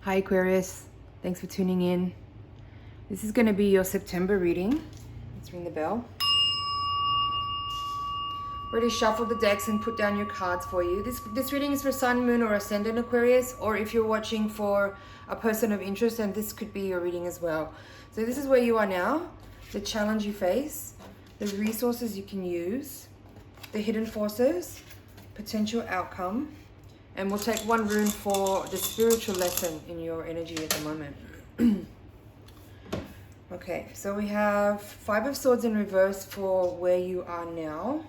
Hi Aquarius, thanks for tuning in. This is going to be your September reading. Let's ring the bell. Already shuffled the decks and put down your cards for you. This reading is for Sun, Moon, or Ascendant Aquarius, or if you're watching for a person of interest, and this could be your reading as well. So this is where you are now, the challenge you face, the resources you can use, the hidden forces, potential outcome, and we'll take one rune for the spiritual lesson in your energy at the moment. Okay, so we have Five of Swords in reverse for where you are now.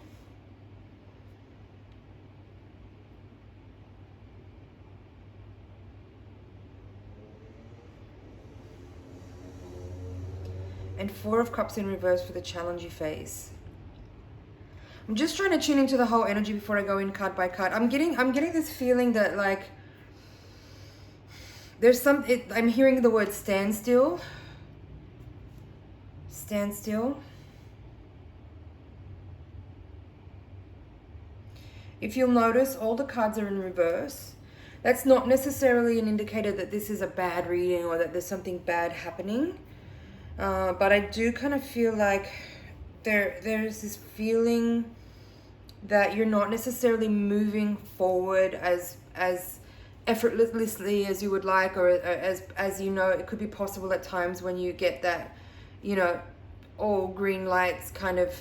And Four of Cups in reverse for the challenge you face. I'm just trying to tune into the whole energy before I go in card by card. I'm getting this feeling that like there's I'm hearing the word standstill. Standstill. If you'll notice, all the cards are in reverse. That's not necessarily an indicator that this is a bad reading or that there's something bad happening. But I do kind of feel like there's this feeling that you're not necessarily moving forward as effortlessly as you would like, or as you know, it could be possible at times when you get that, you know, all green lights kind of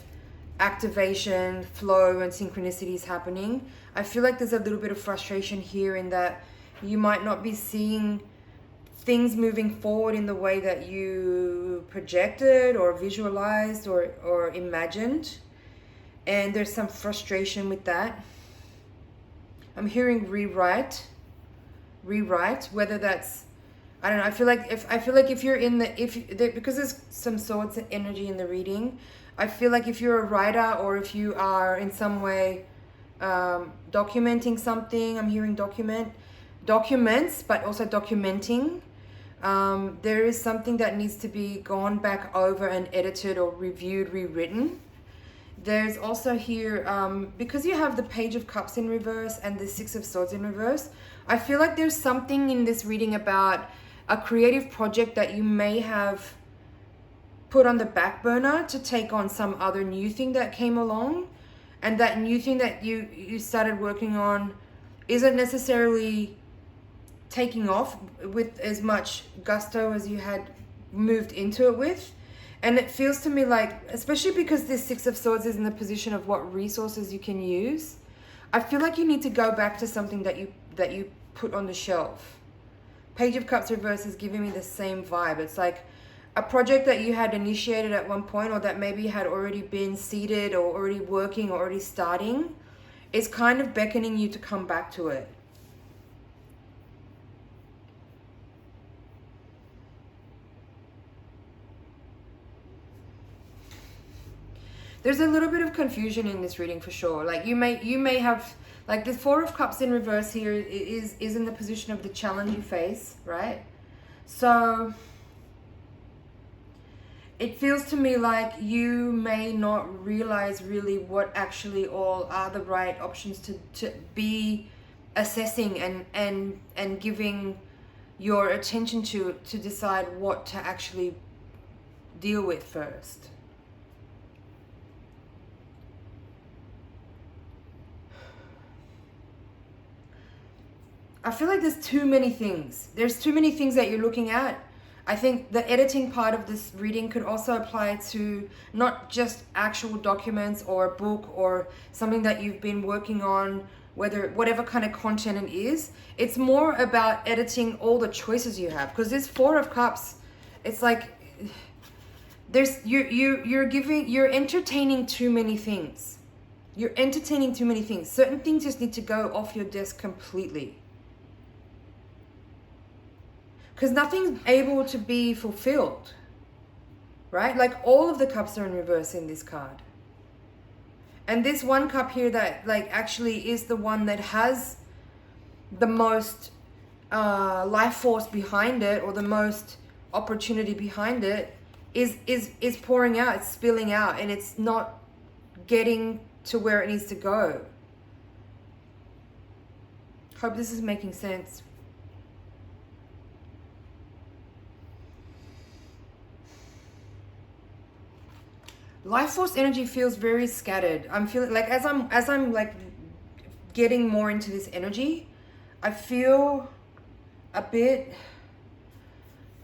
activation, flow, and synchronicities happening. I feel like there's a little bit of frustration here in that you might not be seeing things moving forward in the way that you projected or visualized or imagined. And there's some frustration with that. I'm hearing rewrite, whether that's, I don't know, I feel like if you're in because there's some swords energy in the reading, I feel like if you're a writer or if you are in some way documenting something, I'm hearing documents, but also documenting. There is something that needs to be gone back over and edited or reviewed, rewritten. There's also here, because you have the Page of Cups in reverse and the Six of Swords in reverse, I feel like there's something in this reading about a creative project that you may have put on the back burner to take on some other new thing that came along. And that new thing that you started working on isn't necessarily taking off with as much gusto as you had moved into it with. And it feels to me like, especially because this Six of Swords is in the position of what resources you can use, I feel like you need to go back to something that you put on the shelf. Page of Cups reverse is giving me the same vibe. It's like a project that you had initiated at one point, or that maybe had already been seeded or already working or already starting, is kind of beckoning you to come back to it. There's a little bit of confusion in this reading for sure. Like you may have, like the Four of Cups in reverse here is in the position of the challenge you face, right? So it feels to me like you may not realize really what actually all are the right options to be assessing and giving your attention to decide what to actually deal with first. I feel like there's too many things. There's too many things that you're looking at. I think the editing part of this reading could also apply to not just actual documents or a book or something that you've been working on, whatever kind of content it is. It's more about editing all the choices you have, because this Four of Cups, it's like you're entertaining too many things. You're entertaining too many things. Certain things just need to go off your desk completely. Because nothing's able to be fulfilled, right? Like all of the cups are in reverse in this card. And this one cup here that like actually is the one that has the most life force behind it, or the most opportunity behind it, is pouring out, it's spilling out, and it's not getting to where it needs to go. Hope this is making sense. Life force energy feels very scattered. I'm feeling like as I'm like getting more into this energy, I feel a bit,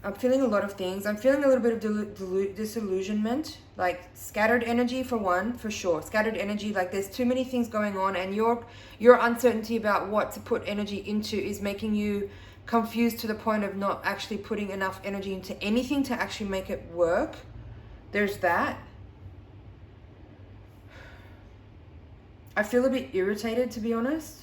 I'm feeling a lot of things. I'm feeling a little bit of disillusionment, like scattered energy for one, for sure. Scattered energy, like there's too many things going on, and your uncertainty about what to put energy into is making you confused to the point of not actually putting enough energy into anything to actually make it work. There's that. I feel a bit irritated, to be honest.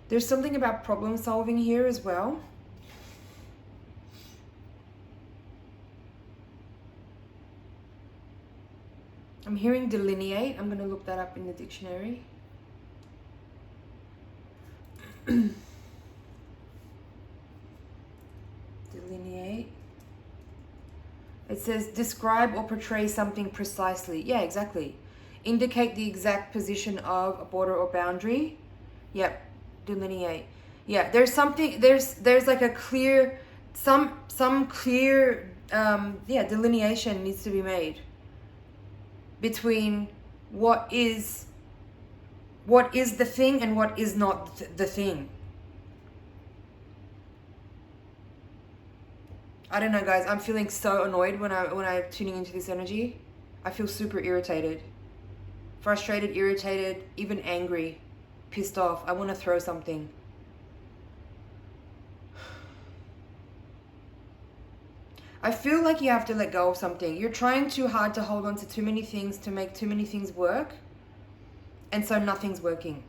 There's something about problem solving here as well. I'm hearing delineate. I'm going to look that up in the dictionary. Delineate. It says describe or portray something precisely. Yeah, exactly. Indicate the exact position of a border or boundary. Yep. Delineate. Yeah, there's something, there's like a clear, some clear, delineation needs to be made between what is the thing and what is not the thing. I don't know, guys. I'm feeling so annoyed when I'm tuning into this energy. I feel super irritated, frustrated, irritated, even angry, pissed off. I want to throw something. I feel like you have to let go of something. You're trying too hard to hold on to too many things, to make too many things work. And so nothing's working.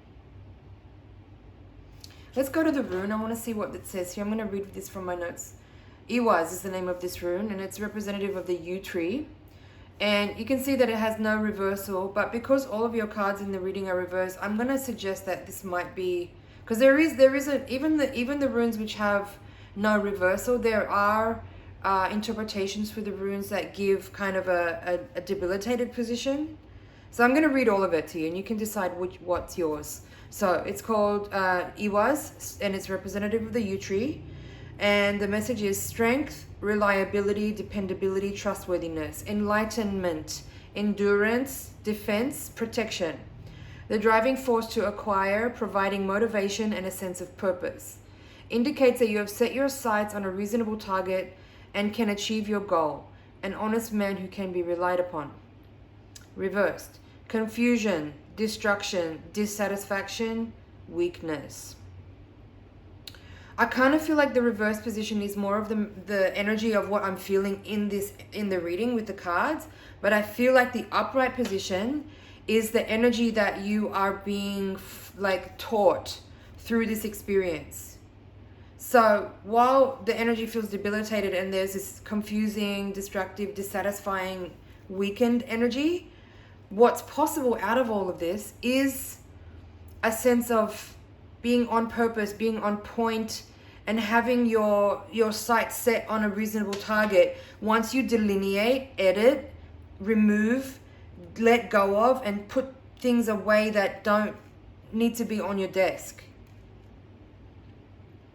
Let's go to the rune. I want to see what it says here. I'm going to read this from my notes. AQUARIUS is the name of this rune, and it's representative of the yew tree. And you can see that it has no reversal, but because all of your cards in the reading are reversed, I'm going to suggest that this might be, because there is even the runes which have no reversal, there are interpretations for the runes that give kind of a debilitated position. So I'm going to read all of it to you, and you can decide what's yours. So it's called AQUARIUS, and it's representative of the yew tree. And the message is strength, reliability, dependability, trustworthiness, enlightenment, endurance, defense, protection. The driving force to acquire, providing motivation and a sense of purpose. Indicates that you have set your sights on a reasonable target and can achieve your goal. An honest man who can be relied upon. Reversed. Confusion, destruction, dissatisfaction, weakness. I kind of feel like the reverse position is more of the energy of what I'm feeling in the reading with the cards, but I feel like the upright position is the energy that you are being like taught through this experience. So while the energy feels debilitated and there's this confusing, destructive, dissatisfying, weakened energy, what's possible out of all of this is a sense of being on purpose, being on point, and having your sight set on a reasonable target. Once you delineate, edit, remove, let go of, and put things away that don't need to be on your desk.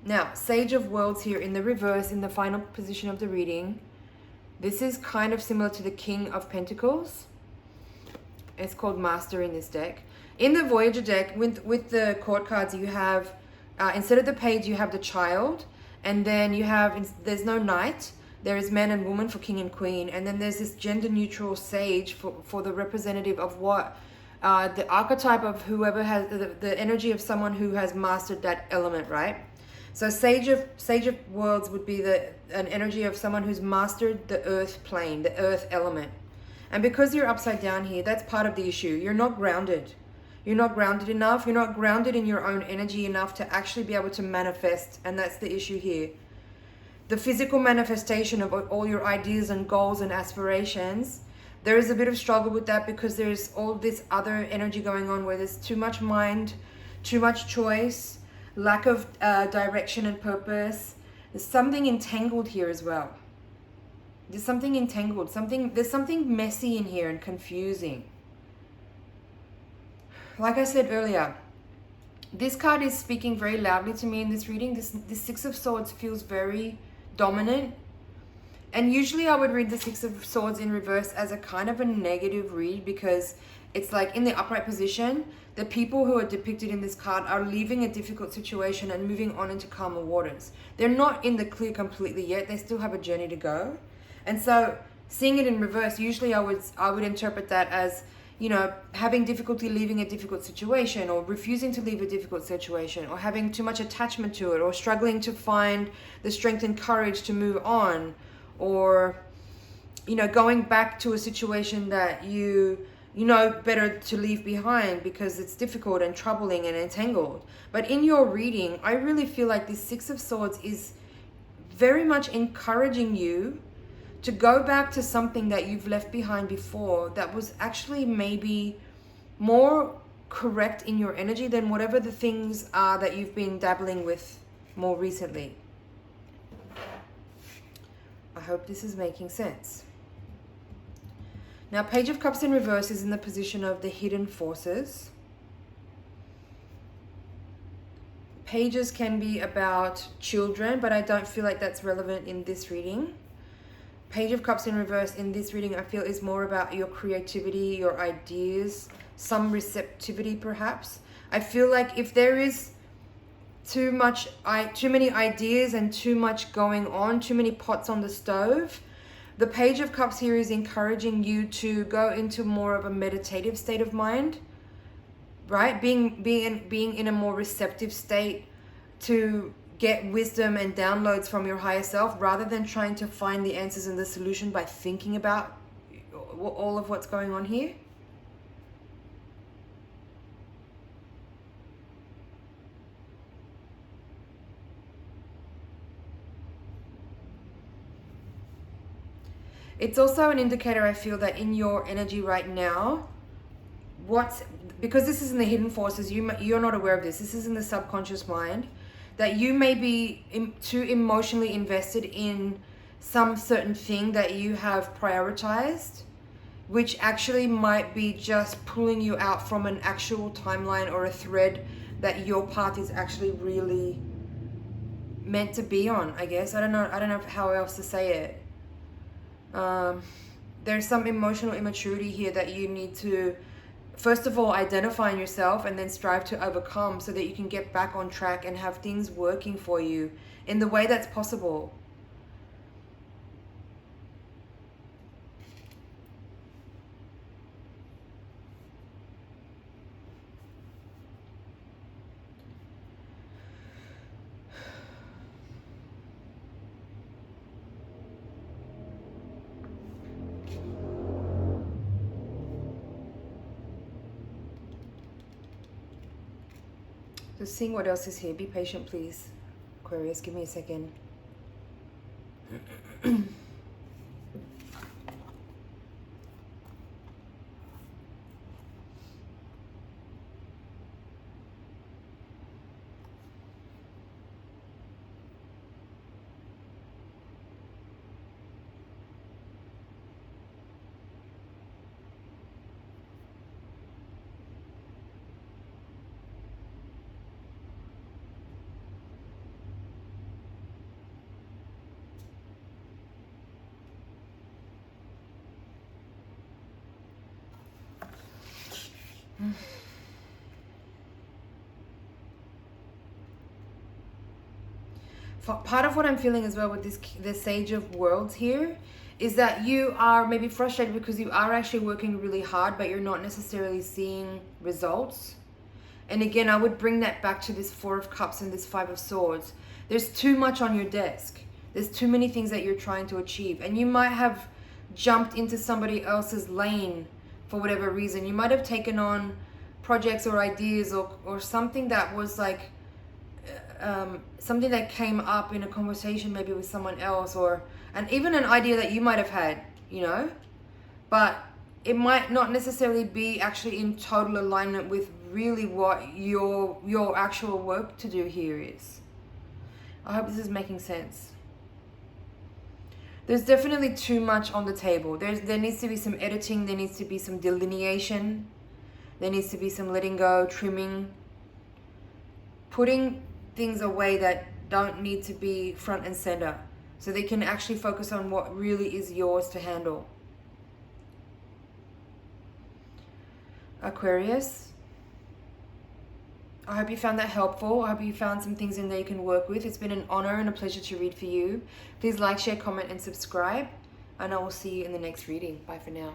Now, Sage of Worlds here in the reverse, in the final position of the reading. This is kind of similar to the King of Pentacles. It's called Master in this deck. In the Voyager deck, with the court cards, you have, instead of the page, you have the child. And then you have, there's no knight. There is man and woman for king and queen. And then there's this gender-neutral sage for the representative of what, the archetype of whoever has, the energy of someone who has mastered that element, right? So Sage of Worlds would be an energy of someone who's mastered the earth plane, the earth element. And because you're upside down here, that's part of the issue. You're not grounded. You're not grounded enough. You're not grounded in your own energy enough to actually be able to manifest. And that's the issue here. The physical manifestation of all your ideas and goals and aspirations, there is a bit of struggle with that because there's all this other energy going on where there's too much mind, too much choice, lack of direction and purpose. There's something entangled here as well. There's something entangled, there's something messy in here and confusing. Like I said earlier, this card is speaking very loudly to me in this reading. This Six of Swords feels very dominant. And usually I would read the Six of Swords in reverse as a kind of a negative read, because it's like in the upright position, the people who are depicted in this card are leaving a difficult situation and moving on into calmer waters. They're not in the clear completely yet. They still have a journey to go. And so seeing it in reverse, usually I would interpret that as, you know, having difficulty leaving a difficult situation, or refusing to leave a difficult situation, or having too much attachment to it, or struggling to find the strength and courage to move on, or, you know, going back to a situation that you know better to leave behind because it's difficult and troubling and entangled. But in your reading, I really feel like this Six of Swords is very much encouraging you to go back to something that you've left behind before that was actually maybe more correct in your energy than whatever the things are that you've been dabbling with more recently. I hope this is making sense. Now, Page of Cups in reverse is in the position of the hidden forces. Pages can be about children, but I don't feel like that's relevant in this reading. Page of Cups in reverse in this reading, I feel, is more about your creativity, your ideas, some receptivity perhaps. I feel like if there is too many ideas and too much going on, too many pots on the stove, the Page of Cups here is encouraging you to go into more of a meditative state of mind, right? Being in a more receptive state to get wisdom and downloads from your higher self, rather than trying to find the answers and the solution by thinking about all of what's going on here. It's also an indicator, I feel, that in your energy right now, because this is in the hidden forces, you're not aware of this. This is in the subconscious mind, that you may be too emotionally invested in some certain thing that you have prioritized, which actually might be just pulling you out from an actual timeline or a thread that your path is actually really meant to be on, I guess. I don't know how else to say it. There's some emotional immaturity here that you need to, first of all, identify in yourself and then strive to overcome, so that you can get back on track and have things working for you in the way that's possible. Just seeing what else is here. Be patient, please, Aquarius. Give me a second. Part of what I'm feeling as well with this Sage of Worlds here is that you are maybe frustrated because you are actually working really hard, but you're not necessarily seeing results. And again, I would bring that back to this Four of Cups and this Five of Swords. There's too much on your desk. There's too many things that you're trying to achieve, and you might have jumped into somebody else's lane for whatever reason. You might have taken on projects or ideas or something that was like something that came up in a conversation maybe with someone else, and even an idea that you might have had, you know, but it might not necessarily be actually in total alignment with really what your actual work to do here is. I hope this is making sense. There's definitely too much on the table. There needs to be some editing. There needs to be some delineation. There needs to be some letting go, trimming, putting things away that don't need to be front and center, so they can actually focus on what really is yours to handle. Aquarius, I hope you found that helpful. I hope you found some things in there you can work with. It's been an honor and a pleasure to read for you. Please like, share, comment, and subscribe. And I will see you in the next reading. Bye for now.